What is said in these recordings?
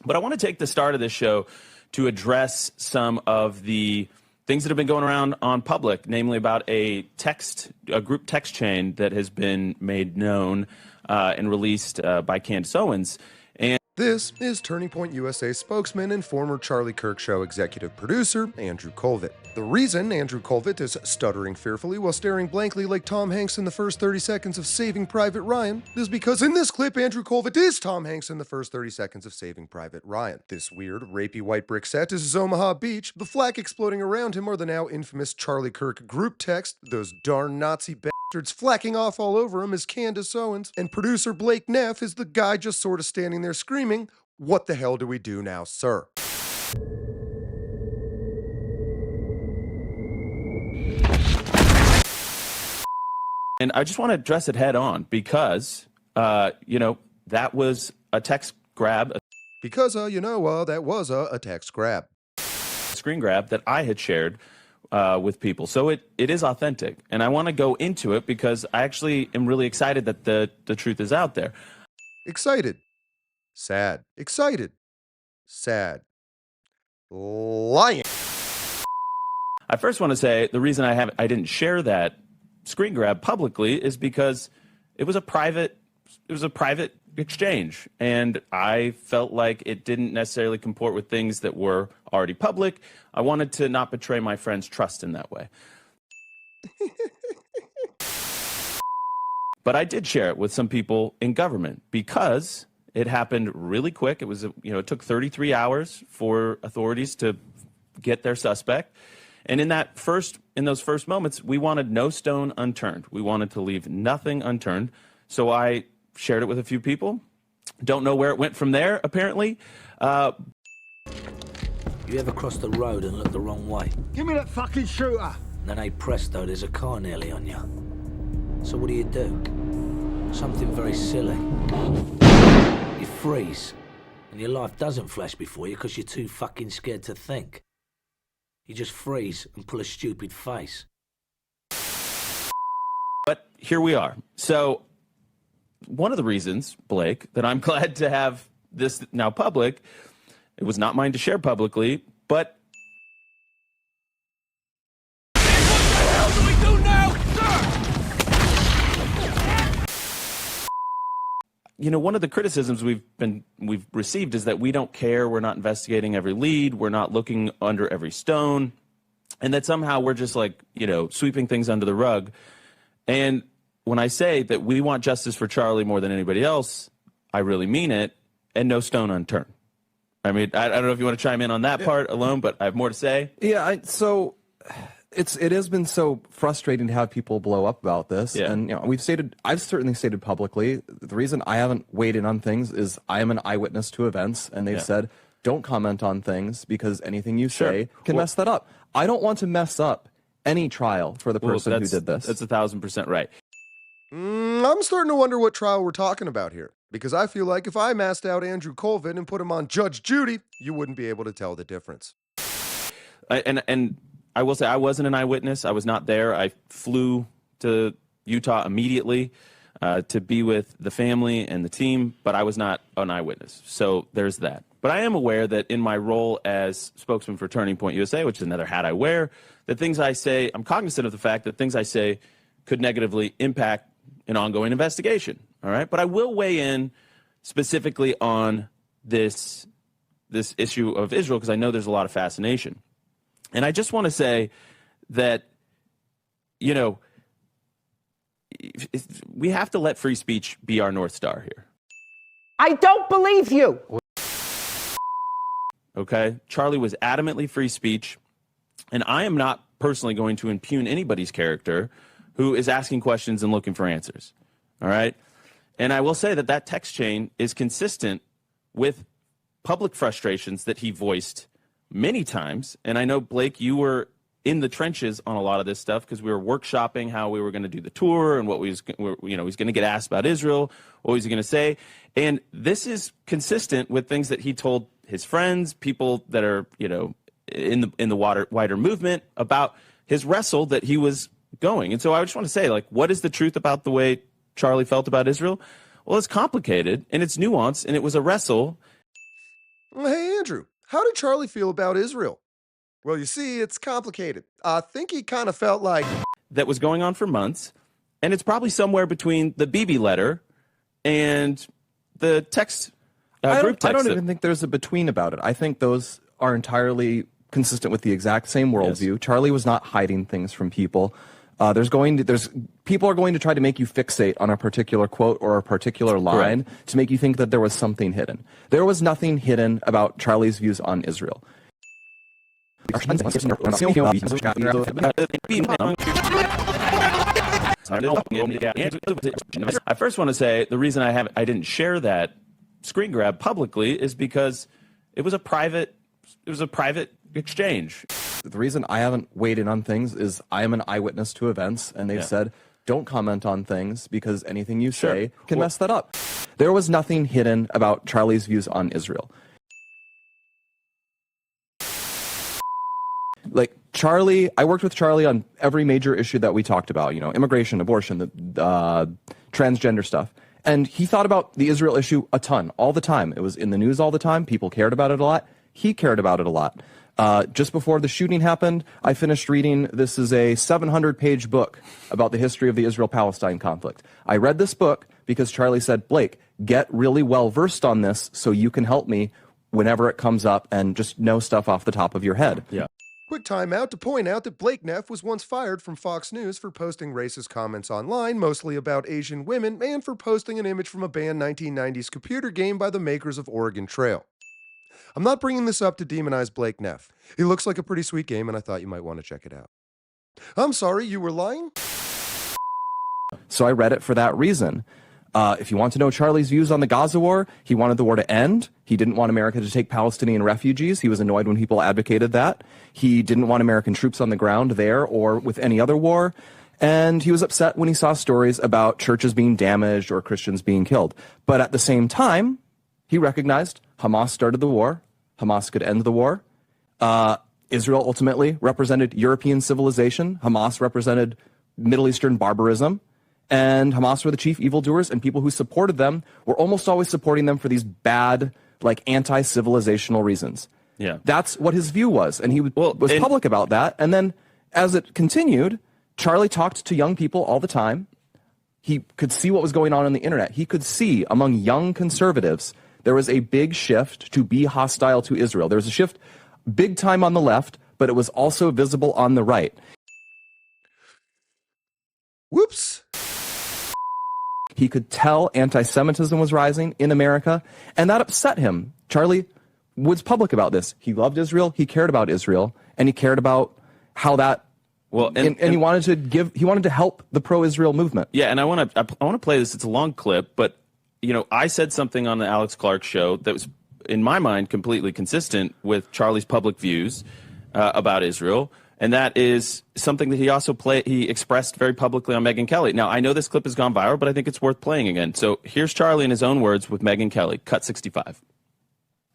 But I want to take the start of this show to address some of the things that have been going around on public, namely about a group text chain that has been made known and released by Candace Owens. This is Turning Point USA spokesman and former Charlie Kirk Show executive producer, Andrew Kolvet. The reason Andrew Kolvet is stuttering fearfully while staring blankly like Tom Hanks in the first 30 seconds of Saving Private Ryan is because in this clip, Andrew Kolvet is Tom Hanks in the first 30 seconds of Saving Private Ryan. This weird, rapey white brick set is his Omaha Beach. The flak exploding around him are the now infamous Charlie Kirk group text. Those darn Nazi bastards flacking off all over him is Candace Owens. And producer Blake Neff is the guy just sort of standing there screaming, "What the hell do we do now, sir?" And I just want to address it head on because, that was a text grab. Because, that was a text grab. Screen grab that I had shared with people. So it is authentic. And I want to go into it because I actually am really excited that the truth is out there. Excited. Sad. Excited. Sad. Lying. I first want to say the reason I didn't share that screen grab publicly is because it was a private exchange, and I felt like it didn't necessarily comport with things that were already public. I wanted to not betray my friend's trust in that way. But I did share it with some people in government because it happened really quick. It was, it took 33 hours for authorities to get their suspect. And in those first moments, we wanted no stone unturned. We wanted to leave nothing unturned. So I shared it with a few people. Don't know where it went from there, apparently. You ever cross the road and look the wrong way? Give me that fucking shooter! And then, hey presto, there's a car nearly on you. So what do? Something very silly. You freeze. And your life doesn't flash before you because you're too fucking scared to think. You just freeze and pull a stupid face. But here we are. So one of the reasons, Blake, that I'm glad to have this now public, it was not mine to share publicly, but What the hell do we do now, sir? one of the criticisms we've received is that we don't care, we're not investigating every lead, we're not looking under every stone, and that somehow we're just sweeping things under the rug. And when I say that we want justice for Charlie more than anybody else, I really mean it, and no stone unturned. I mean, I don't know if you want to chime in on that part alone, but I have more to say. Yeah, it has been so frustrating to have people blow up about this. Yeah. And I've certainly stated publicly, the reason I haven't weighed in on things is I am an eyewitness to events, and they've said, don't comment on things because anything you say can mess that up. I don't want to mess up any trial for the person who did this. That's 1,000% right. I'm starting to wonder what trial we're talking about here, because I feel like if I masked out Andrew Kolvet and put him on Judge Judy, you wouldn't be able to tell the difference. And I will say I wasn't an eyewitness. I was not there. I flew to Utah immediately to be with the family and the team, but I was not an eyewitness. So there's that. But I am aware that in my role as spokesman for Turning Point USA, which is another hat I wear, that things I say, I'm cognizant of the fact that things I say could negatively impact an ongoing investigation. All right. But I will weigh in specifically on this issue of Israel because I know there's a lot of fascination. And I just want to say that, we have to let free speech be our North Star here. I don't believe you. Okay? Charlie was adamantly free speech, and I am not personally going to impugn anybody's character who is asking questions and looking for answers. All right? And I will say that text chain is consistent with public frustrations that he voiced many times. And I know, Blake, you were in the trenches on a lot of this stuff because we were workshopping how we were going to do the tour and what he's going to get asked about Israel, what was he going to say. And this is consistent with things that he told his friends, people that are, in the wider movement about his wrestle that he was going. And so I just want to say, what is the truth about the way Charlie felt about Israel? Well, it's complicated and it's nuanced and it was a wrestle. Hey, Andrew, how did Charlie feel about Israel? Well, you see, it's complicated. I think he kind of felt like that was going on for months, and it's probably somewhere between the BB letter and the text group text. I don't even think there's a between about it. I think those are entirely consistent with the exact same worldview. Yes. Charlie was not hiding things from people. People are going to try to make you fixate on a particular quote or a particular line to make you think that there was something hidden. There was nothing hidden about Charlie's views on Israel. I first want to say the reason I didn't share that screen grab publicly is because it was a private exchange. The reason I haven't weighed in on things is I am an eyewitness to events, and they've said don't comment on things because anything you say can mess that up. There was nothing hidden about Charlie's views on Israel. Like Charlie, I worked with Charlie on every major issue that we talked about, immigration, abortion, the transgender stuff. And he thought about the Israel issue a ton, all the time. It was in the news all the time. People cared about it a lot. He cared about it a lot. Just before the shooting happened, I finished reading, this is a 700-page book about the history of the Israel-Palestine conflict. I read this book because Charlie said, Blake, get really well-versed on this so you can help me whenever it comes up and just know stuff off the top of your head. Yeah. Quick time out to point out that Blake Neff was once fired from Fox News for posting racist comments online, mostly about Asian women, and for posting an image from a banned 1990s computer game by the makers of Oregon Trail. I'm not bringing this up to demonize Blake Neff. He looks like a pretty sweet game, and I thought you might want to check it out. I'm sorry, you were lying? So I read it for that reason. If you want to know Charlie's views on the Gaza war, he wanted the war to end. He didn't want America to take Palestinian refugees. He was annoyed when people advocated that. He didn't want American troops on the ground there or with any other war. And he was upset when he saw stories about churches being damaged or Christians being killed. But at the same time, he recognized Hamas started the war. Hamas could end the war. Israel ultimately represented European civilization. Hamas represented Middle Eastern barbarism. And Hamas were the chief evildoers, and people who supported them were almost always supporting them for these bad, like, anti-civilizational reasons. Yeah. That's what his view was, and he was public about that. And then, as it continued, Charlie talked to young people all the time. He could see what was going on the internet. He could see, among young conservatives, there was a big shift to be hostile to Israel. There was a shift big time on the left, but it was also visible on the right. Whoops. He could tell anti-Semitism was rising in America, and that upset him. Charlie was public about this. He loved Israel, he cared about Israel, and he cared about how that and he wanted to help the pro-Israel movement. Yeah, and I want to play this. It's a long clip, but I said something on the Alex Clark show that was, in my mind, completely consistent with Charlie's public views about Israel. And that is something that he expressed very publicly on Megyn Kelly. Now, I know this clip has gone viral, but I think it's worth playing again. So here's Charlie in his own words with Megyn Kelly, cut 65.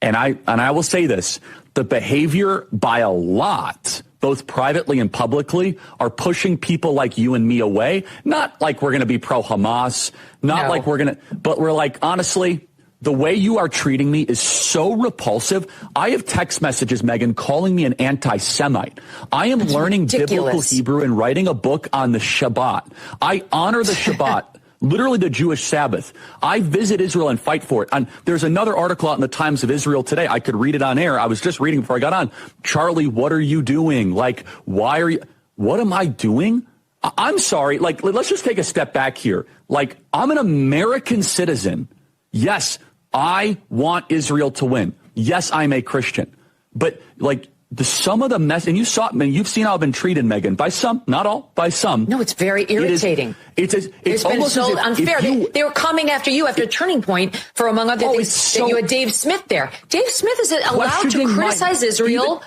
And I will say this, the behavior by a lot, both privately and publicly, are pushing people like you and me away. Not like we're going to be pro-Hamas, like we're going to, but we're like, honestly, the way you are treating me is so repulsive. I have text messages, Megyn, calling me an anti-Semite. I am learning biblical Hebrew and writing a book on the Shabbat. I honor the Shabbat, literally the Jewish Sabbath. I visit Israel and fight for it. And there's another article out in the Times of Israel today. I could read it on air. I was just reading before I got on. Charlie, what are you doing? Like, what am I doing? I'm sorry. Like, let's just take a step back here. Like, I'm an American citizen. Yes, I want Israel to win. Yes, I'm a Christian. But like some of the mess, and you've seen how I've been treated, Megyn, by some, not all, by some. No, it's very irritating. It's been so unfair. They were coming after you after Turning Point for, among other things, that you had Dave Smith there. Dave Smith is allowed to criticize Israel.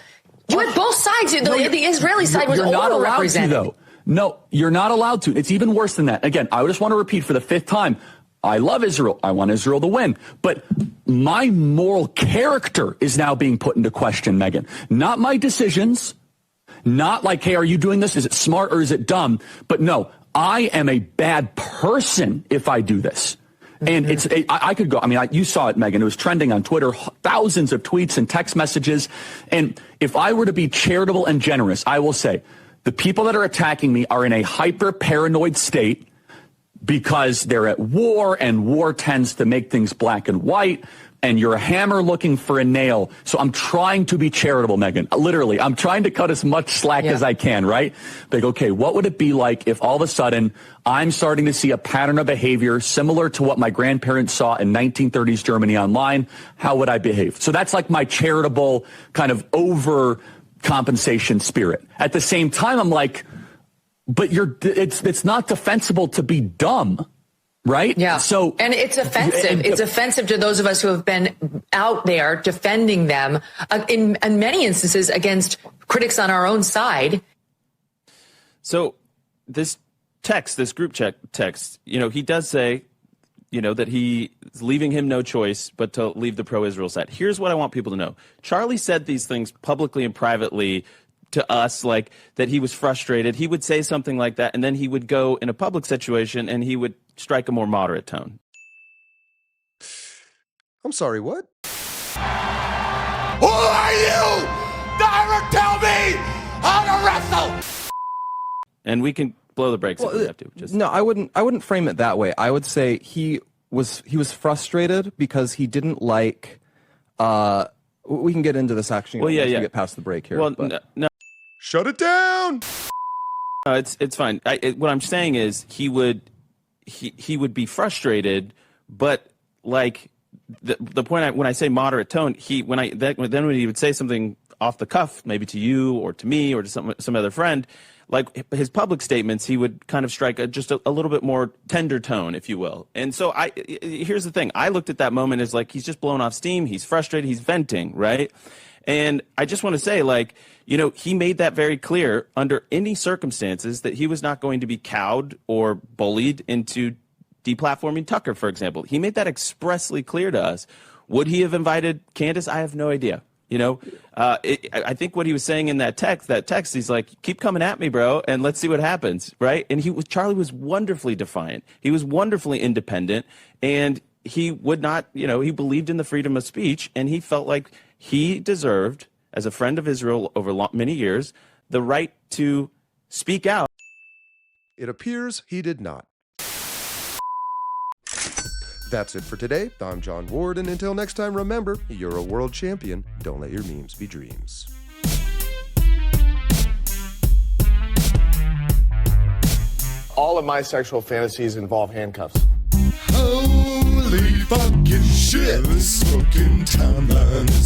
You had both sides. The Israeli side was overrepresented. No, you're not allowed to. It's even worse than that. Again, I just want to repeat for the fifth time. I love Israel. I want Israel to win. But my moral character is now being put into question, Megyn. Not my decisions. Not like, hey, are you doing this? Is it smart or is it dumb? But no, I am a bad person if I do this. And I could go, I mean, you saw it, Megan. It was trending on Twitter, thousands of tweets and text messages. And if I were to be charitable and generous, I will say the people that are attacking me are in a hyper paranoid state because they're at war, and war tends to make things black and white. And you're a hammer looking for a nail. So I'm trying to be charitable, Megan. Literally, I'm trying to cut as much slack as I can, right? Like, okay, what would it be like if all of a sudden I'm starting to see a pattern of behavior similar to what my grandparents saw in 1930s Germany online? How would I behave? So that's like my charitable kind of overcompensation spirit. At the same time, I'm like, but it's not defensible to be dumb. Right? Yeah. So, and it's offensive. It's offensive to those of us who have been out there defending them in many instances against critics on our own side. So this group chat text, he does say, that he is leaving him no choice but to leave the pro-Israel side. Here's what I want people to know. Charlie said these things publicly and privately to us, like that he was frustrated. He would say something like that, and then he would go in a public situation and he would strike a more moderate tone. I'm sorry, what? Who are you to ever tell me how to wrestle? And we can blow the brakes if we have to. No, I wouldn't frame it that way. I would say he was frustrated because he didn't like. We can get into this actually. Well, once we get past the break here. Well, no. Shut it down. No, it's fine. What I'm saying is he would be frustrated, but like the point when I say moderate tone, when he would say something off the cuff, maybe to you or to me or to some other friend, like his public statements, he would kind of strike just a little bit more tender tone, if you will. And so here's the thing. I looked at that moment as like he's just blown off steam. He's frustrated. He's venting, right? And I just want to say, like, he made that very clear under any circumstances that he was not going to be cowed or bullied into deplatforming Tucker, for example. He made that expressly clear to us. Would he have invited Candace? I have no idea. I think what he was saying in that text, he's like, keep coming at me, bro, and let's see what happens, right? And Charlie was wonderfully defiant. He was wonderfully independent, and he would not, he believed in the freedom of speech, and he felt like he deserved, as a friend of Israel over many years, the right to speak out. It appears he did not. That's it for today. I'm John Ward, and until next time, remember, you're a world champion. Don't let your memes be dreams. All of my sexual fantasies involve handcuffs. Holy fucking shit, this fucking timeline is